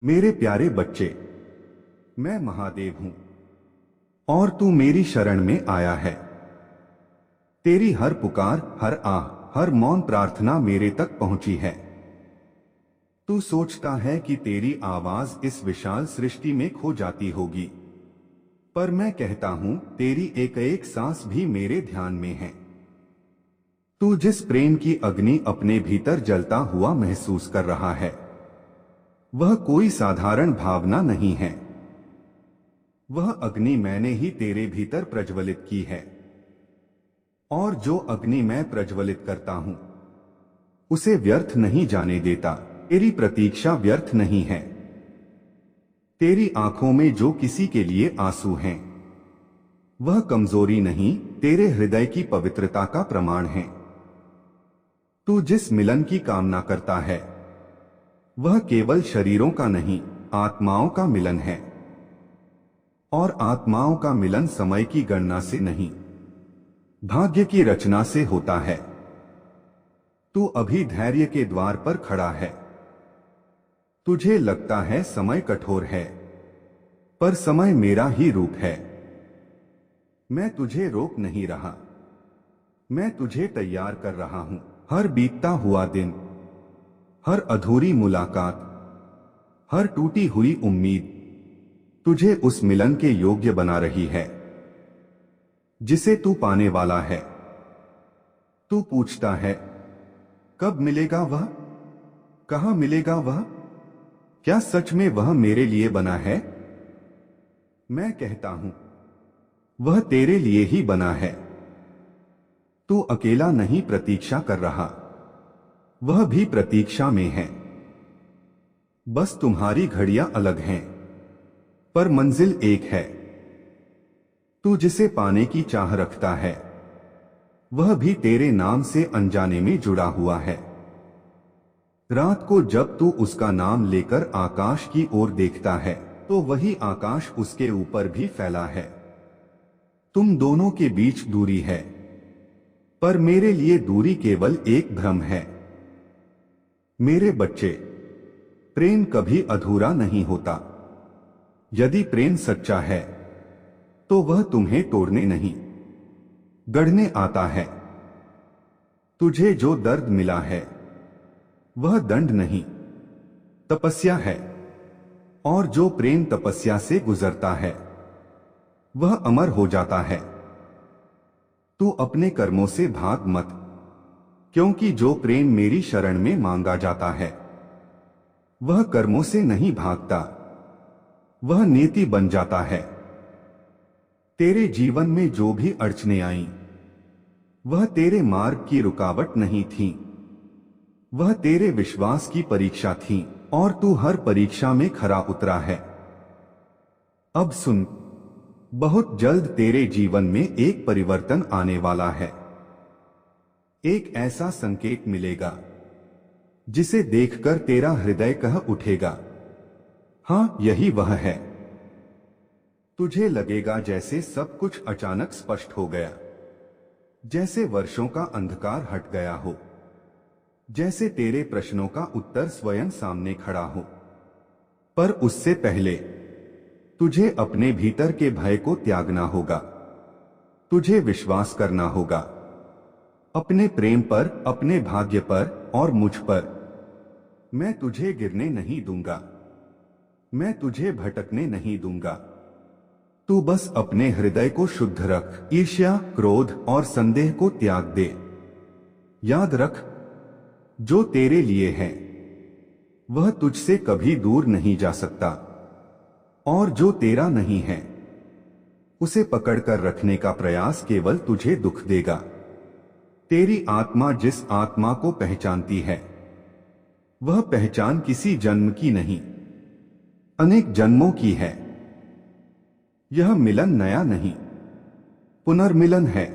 मेरे प्यारे बच्चे, मैं महादेव हूं और तू मेरी शरण में आया है। तेरी हर पुकार, हर आह, हर मौन प्रार्थना मेरे तक पहुंची है। तू सोचता है कि तेरी आवाज इस विशाल सृष्टि में खो जाती होगी, पर मैं कहता हूं तेरी एक एक सांस भी मेरे ध्यान में है। तू जिस प्रेम की अग्नि अपने भीतर जलता हुआ महसूस कर रहा है, वह कोई साधारण भावना नहीं है। वह अग्नि मैंने ही तेरे भीतर प्रज्वलित की है, और जो अग्नि मैं प्रज्वलित करता हूं उसे व्यर्थ नहीं जाने देता। तेरी प्रतीक्षा व्यर्थ नहीं है। तेरी आंखों में जो किसी के लिए आंसू हैं, वह कमजोरी नहीं, तेरे हृदय की पवित्रता का प्रमाण है। तू जिस मिलन की कामना करता है, वह केवल शरीरों का नहीं, आत्माओं का मिलन है। और आत्माओं का मिलन समय की गणना से नहीं, भाग्य की रचना से होता है। तू अभी धैर्य के द्वार पर खड़ा है। तुझे लगता है समय कठोर है, पर समय मेरा ही रूप है। मैं तुझे रोक नहीं रहा, मैं तुझे तैयार कर रहा हूं। हर बीतता हुआ दिन, हर अधूरी मुलाकात, हर टूटी हुई उम्मीद तुझे उस मिलन के योग्य बना रही है जिसे तू पाने वाला है। तू पूछता है, कब मिलेगा वह, कहां मिलेगा वह, क्या सच में वह मेरे लिए बना है? मैं कहता हूं, वह तेरे लिए ही बना है। तू अकेला नहीं प्रतीक्षा कर रहा, वह भी प्रतीक्षा में है। बस तुम्हारी घड़ियां अलग हैं, पर मंजिल एक है। तू जिसे पाने की चाह रखता है, वह भी तेरे नाम से अनजाने में जुड़ा हुआ है। रात को जब तू उसका नाम लेकर आकाश की ओर देखता है, तो वही आकाश उसके ऊपर भी फैला है। तुम दोनों के बीच दूरी है, पर मेरे लिए दूरी केवल एक भ्रम है। मेरे बच्चे, प्रेम कभी अधूरा नहीं होता। यदि प्रेम सच्चा है, तो वह तुम्हें तोड़ने नहीं, गढ़ने आता है। तुझे जो दर्द मिला है, वह दंड नहीं, तपस्या है। और जो प्रेम तपस्या से गुजरता है, वह अमर हो जाता है। तू अपने कर्मों से भाग मत, क्योंकि जो प्रेम मेरी शरण में मांगा जाता है, वह कर्मों से नहीं भागता, वह नीति बन जाता है। तेरे जीवन में जो भी अड़चनें आईं, वह तेरे मार्ग की रुकावट नहीं थीं, वह तेरे विश्वास की परीक्षा थी, और तू हर परीक्षा में खरा उतरा है। अब सुन, बहुत जल्द तेरे जीवन में एक परिवर्तन आने वाला है। एक ऐसा संकेत मिलेगा जिसे देखकर तेरा हृदय कह उठेगा, हां, यही वह है। तुझे लगेगा जैसे सब कुछ अचानक स्पष्ट हो गया, जैसे वर्षों का अंधकार हट गया हो, जैसे तेरे प्रश्नों का उत्तर स्वयं सामने खड़ा हो। पर उससे पहले तुझे अपने भीतर के भय को त्यागना होगा। तुझे विश्वास करना होगा अपने प्रेम पर, अपने भाग्य पर और मुझ पर। मैं तुझे गिरने नहीं दूंगा, मैं तुझे भटकने नहीं दूंगा। तू बस अपने हृदय को शुद्ध रख, ईर्ष्या, क्रोध और संदेह को त्याग दे। याद रख, जो तेरे लिए है वह तुझसे कभी दूर नहीं जा सकता, और जो तेरा नहीं है उसे पकड़कर रखने का प्रयास केवल तुझे दुख देगा। तेरी आत्मा जिस आत्मा को पहचानती है, वह पहचान किसी जन्म की नहीं, अनेक जन्मों की है। यह मिलन नया नहीं, पुनर्मिलन है।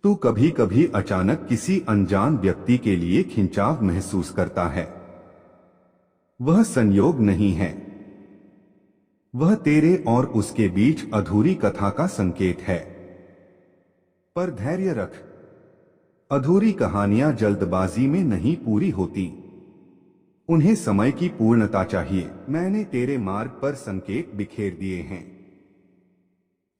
तू कभी कभी अचानक किसी अनजान व्यक्ति के लिए खिंचाव महसूस करता है। वह संयोग नहीं है, वह तेरे और उसके बीच अधूरी कथा का संकेत है। पर धैर्य रख, अधूरी कहानियां जल्दबाजी में नहीं पूरी होती। उन्हें समय की पूर्णता चाहिए। मैंने तेरे मार्ग पर संकेत बिखेर दिए हैं,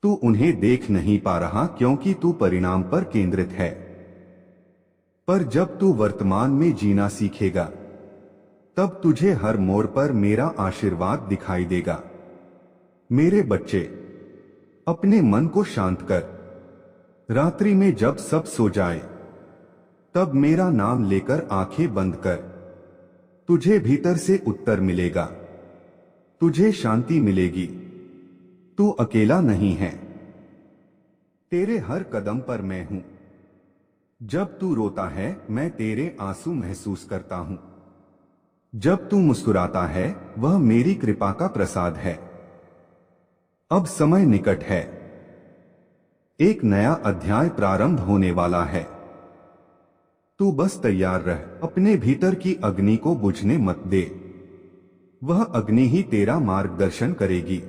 तू उन्हें देख नहीं पा रहा क्योंकि तू परिणाम पर केंद्रित है। पर जब तू वर्तमान में जीना सीखेगा, तब तुझे हर मोड़ पर मेरा आशीर्वाद दिखाई देगा। मेरे बच्चे, अपने मन को शांत कर। रात्रि में जब सब सो जाए, तब मेरा नाम लेकर आंखें बंद कर। तुझे भीतर से उत्तर मिलेगा, तुझे शांति मिलेगी। तू अकेला नहीं है, तेरे हर कदम पर मैं हूं। जब तू रोता है, मैं तेरे आंसू महसूस करता हूं। जब तू मुस्कुराता है, वह मेरी कृपा का प्रसाद है। अब समय निकट है, एक नया अध्याय प्रारंभ होने वाला है। तू बस तैयार रह, अपने भीतर की अग्नि को बुझने मत दे। वह अग्नि ही तेरा मार्गदर्शन करेगी,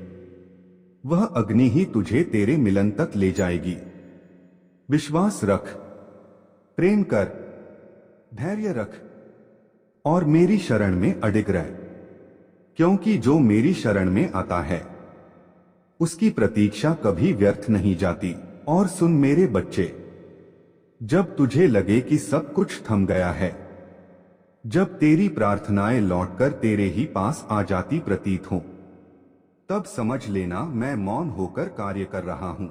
वह अग्नि ही तुझे तेरे मिलन तक ले जाएगी। विश्वास रख, प्रेम कर, धैर्य रख और मेरी शरण में अडिग रह, क्योंकि जो मेरी शरण में आता है उसकी प्रतीक्षा कभी व्यर्थ नहीं जाती। और सुन मेरे बच्चे, जब तुझे लगे कि सब कुछ थम गया है, जब तेरी प्रार्थनाएं लौटकर तेरे ही पास आ जाती प्रतीत हो, तब समझ लेना मैं मौन होकर कार्य कर रहा हूं।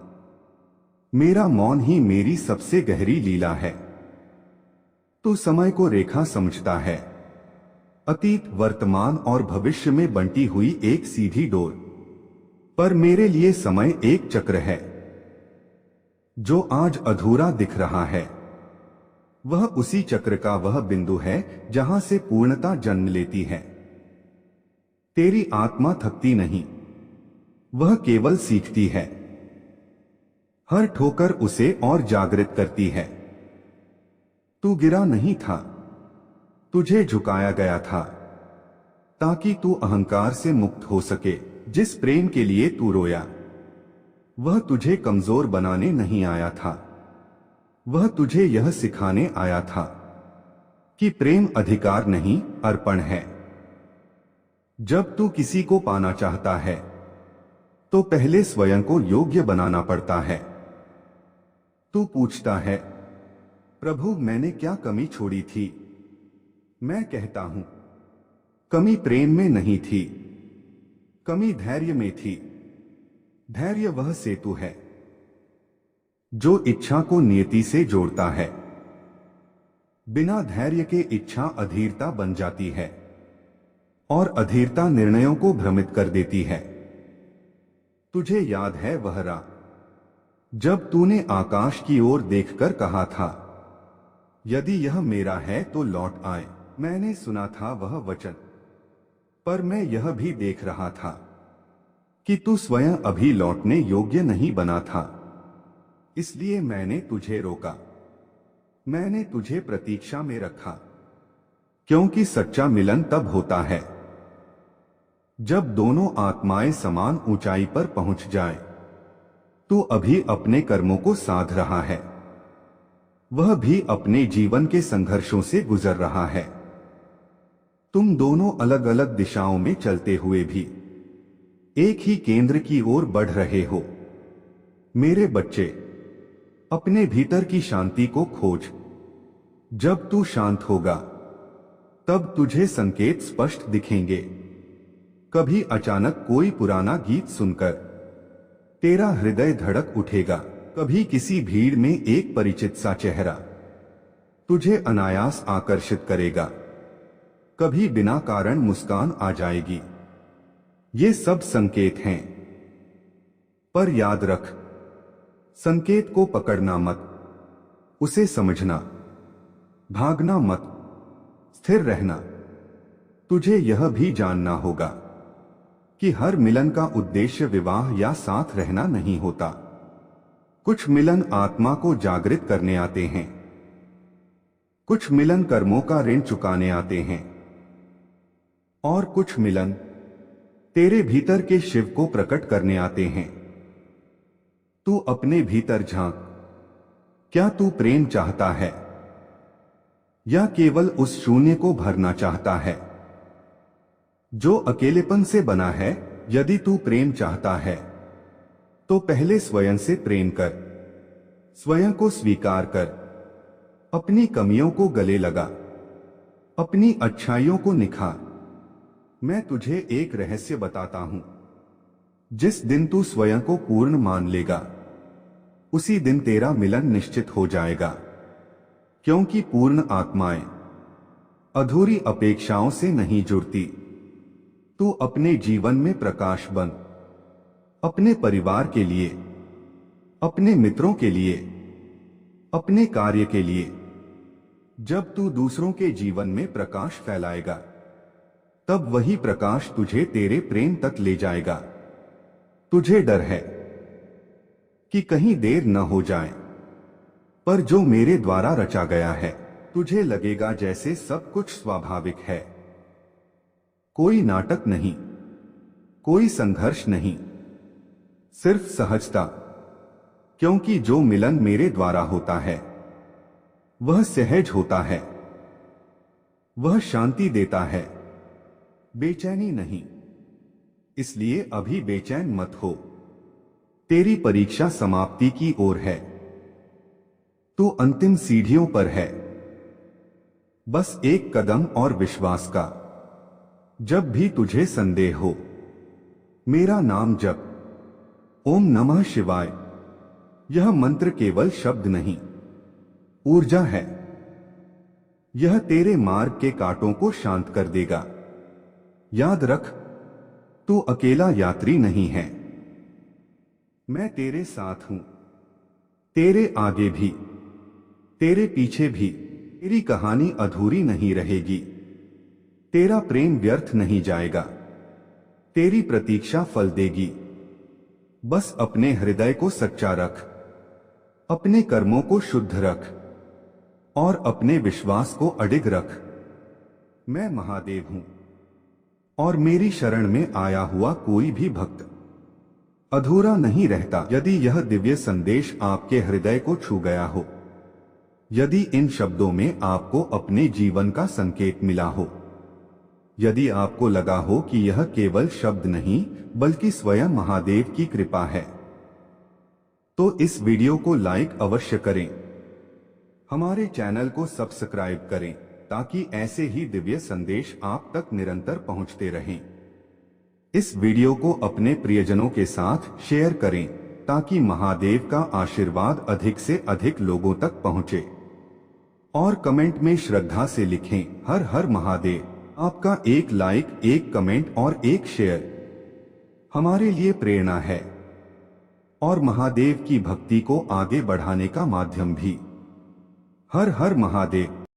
मेरा मौन ही मेरी सबसे गहरी लीला है। तू समय को रेखा समझता है, अतीत, वर्तमान और भविष्य में बंटी हुई एक सीधी डोर। पर मेरे लिए समय एक चक्र है। जो आज अधूरा दिख रहा है, वह उसी चक्र का वह बिंदु है जहां से पूर्णता जन्म लेती है। तेरी आत्मा थकती नहीं, वह केवल सीखती है। हर ठोकर उसे और जागृत करती है। तू गिरा नहीं था, तुझे झुकाया गया था, ताकि तू अहंकार से मुक्त हो सके। जिस प्रेम के लिए तू रोया, वह तुझे कमजोर बनाने नहीं आया था, वह तुझे यह सिखाने आया था कि प्रेम अधिकार नहीं, अर्पण है। जब तू किसी को पाना चाहता है, तो पहले स्वयं को योग्य बनाना पड़ता है। तू पूछता है, प्रभु मैंने क्या कमी छोड़ी थी? मैं कहता हूं, कमी प्रेम में नहीं थी, कमी धैर्य में थी। धैर्य वह सेतु है जो इच्छा को नियति से जोड़ता है। बिना धैर्य के इच्छा अधीरता बन जाती है और अधीरता निर्णयों को भ्रमित कर देती है। तुझे याद है वह रात जब तूने आकाश की ओर देखकर कहा था, यदि यह मेरा है तो लौट आए। मैंने सुना था वह वचन, पर मैं यह भी देख रहा था कि तू स्वयं अभी लौटने योग्य नहीं बना था। इसलिए मैंने तुझे रोका, मैंने तुझे प्रतीक्षा में रखा, क्योंकि सच्चा मिलन तब होता है जब दोनों आत्माएं समान ऊंचाई पर पहुंच जाएं। तू अभी अपने कर्मों को साध रहा है, वह भी अपने जीवन के संघर्षों से गुजर रहा है। तुम दोनों अलग अलग दिशाओं में चलते हुए भी एक ही केंद्र की ओर बढ़ रहे हो। मेरे बच्चे, अपने भीतर की शांति को खोज। जब तू शांत होगा, तब तुझे संकेत स्पष्ट दिखेंगे। कभी अचानक कोई पुराना गीत सुनकर तेरा हृदय धड़क उठेगा, कभी किसी भीड़ में एक परिचित सा चेहरा तुझे अनायास आकर्षित करेगा, कभी बिना कारण मुस्कान आ जाएगी। ये सब संकेत हैं, पर याद रख, संकेत को पकड़ना मत, उसे समझना, भागना मत, स्थिर रहना। तुझे यह भी जानना होगा कि हर मिलन का उद्देश्य विवाह या साथ रहना नहीं होता। कुछ मिलन आत्मा को जागृत करने आते हैं, कुछ मिलन कर्मों का ऋण चुकाने आते हैं, और कुछ मिलन तेरे भीतर के शिव को प्रकट करने आते हैं। तू अपने भीतर झांक, क्या तू प्रेम चाहता है या केवल उस शून्य को भरना चाहता है? जो अकेलेपन से बना है। यदि तू प्रेम चाहता है तो पहले स्वयं से प्रेम कर, स्वयं को स्वीकार कर, अपनी कमियों को गले लगा, अपनी अच्छाइयों को निखार। मैं तुझे एक रहस्य बताता हूं, जिस दिन तू स्वयं को पूर्ण मान लेगा उसी दिन तेरा मिलन निश्चित हो जाएगा। क्योंकि पूर्ण आत्माएं अधूरी अपेक्षाओं से नहीं जुड़ती। तू अपने जीवन में प्रकाश बन, अपने परिवार के लिए, अपने मित्रों के लिए, अपने कार्य के लिए। जब तू दूसरों के जीवन में प्रकाश फैलाएगा तब वही प्रकाश तुझे तेरे प्रेम तक ले जाएगा। तुझे डर है कि कहीं देर न हो जाए, पर जो मेरे द्वारा रचा गया है तुझे लगेगा जैसे सब कुछ स्वाभाविक है। कोई नाटक नहीं, कोई संघर्ष नहीं, सिर्फ सहजता। क्योंकि जो मिलन मेरे द्वारा होता है वह सहज होता है, वह शांति देता है, बेचैनी नहीं। इसलिए अभी बेचैन मत हो। तेरी परीक्षा समाप्ति की ओर है। तू अंतिम सीढ़ियों पर है। बस एक कदम और विश्वास का। जब भी तुझे संदेह हो, मेरा नाम जप, ओम नमः शिवाय। यह मंत्र केवल शब्द नहीं, ऊर्जा है। यह तेरे मार्ग के कांटों को शांत कर देगा। याद रख, तू अकेला यात्री नहीं है। मैं तेरे साथ हूं, तेरे आगे भी, तेरे पीछे भी। तेरी कहानी अधूरी नहीं रहेगी। तेरा प्रेम व्यर्थ नहीं जाएगा। तेरी प्रतीक्षा फल देगी। बस अपने हृदय को सच्चा रख, अपने कर्मों को शुद्ध रख और अपने विश्वास को अडिग रख। मैं महादेव हूं और मेरी शरण में आया हुआ कोई भी भक्त अधूरा नहीं रहता। यदि यह दिव्य संदेश आपके हृदय को छू गया हो, यदि इन शब्दों में आपको अपने जीवन का संकेत मिला हो, यदि आपको लगा हो कि यह केवल शब्द नहीं बल्कि स्वयं महादेव की कृपा है, तो इस वीडियो को लाइक अवश्य करें। हमारे चैनल को सब्सक्राइब करें ताकि ऐसे ही दिव्य संदेश आप तक निरंतर पहुंचते रहें। इस वीडियो को अपने प्रियजनों के साथ शेयर करें ताकि महादेव का आशीर्वाद अधिक से अधिक लोगों तक पहुंचे। और कमेंट में श्रद्धा से लिखें, हर हर महादेव। आपका एक लाइक, एक कमेंट और एक शेयर हमारे लिए प्रेरणा है और महादेव की भक्ति को आगे बढ़ाने का माध्यम भी। हर हर महादेव।